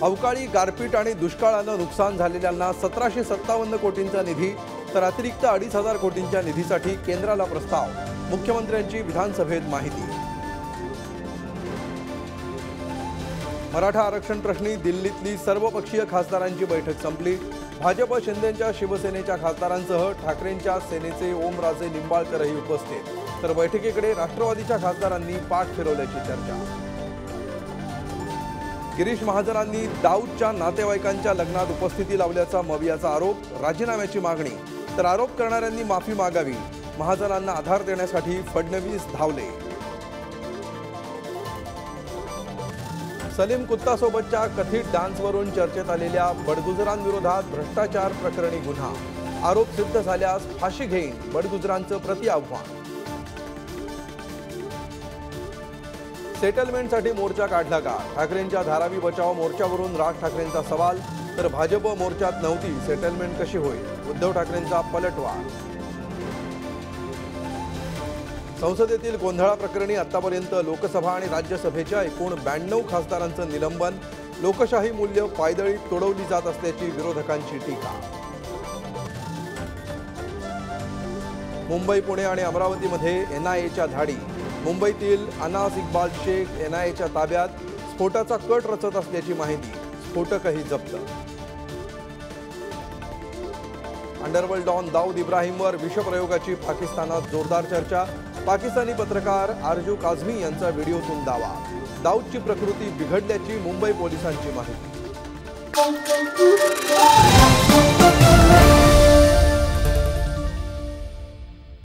अवकाळी गारपीट आणि दुष्काळानं नुकसान झालेल्यांना 1757 कोटींचा निधी तर अतिरिक्त 2500 कोटींच्या निधीसाठी केंद्राला प्रस्ताव। मुख्यमंत्र्यांची विधानसभेत माहिती। मराठा आरक्षण प्रश्नी दिल्लीतली सर्वपक्षीय खासदारांची बैठक संपली। भाजप शिंदेंच्या शिवसेनेच्या खासदारांसह ठाकरेंच्या सेनेचे ओमराजे निंबाळकरही उपस्थित। तर बैठकीकडे राष्ट्रवादीच्या खासदारांनी पाठ फिरवल्याची चर्चा। गिरीश महाजनांनी दाऊदच्या नातेवाईकांच्या लग्नात उपस्थिती लावल्याचा मवियाचा आरोप, राजीनाम्याची मागणी। तर आरोप करणाऱ्यांनी माफी मागावी। महाजनांना आधार देण्यासाठी फडणवीस धावले। सलीम कुत्तासोबतच्या कथित डान्सवरून चर्चेत आलेल्या बडगुजरांविरोधात भ्रष्टाचार प्रकरणी गुन्हा, आरोप सिद्ध झाल्यास फाशी घेईन बडगुजरांचं प्रतिआव्हान। सेटलमेंटसाठी मोर्चा काढला का? ठाकरेंच्या धारावी बचाव मोर्चावरून राज ठाकरेंचा सवाल। तर भाजप मोर्चात नव्हती, सेटलमेंट कशी होईल? उद्धव ठाकरेंचा पलटवार। संसदेतील गोंधळाप्रकरणी आतापर्यंत लोकसभा आणि राज्यसभेच्या एकूण 92 खासदारांचं निलंबन। लोकशाही मूल्य पायदळीत तोडवली जात असल्याची विरोधकांची टीका। मुंबई, पुणे आणि अमरावतीमध्ये एनआयएच्या धाडी। मुंबईतील अनास इक्बाल शेख एनआयएच्या ताब्यात। स्फोटाचा कट रचत असल्याची माहिती, स्फोटकही जप्त। अंडरवर्ल्ड डॉन दाऊद इब्राहिमवर विषप्रयोगाची पाकिस्तानात जोरदार चर्चा। पाकिस्तानी पत्रकार आरजू काझमी यांचा व्हिडिओतून दावा। दाऊदची प्रकृती बिघडल्याची मुंबई पोलिसांची माहिती।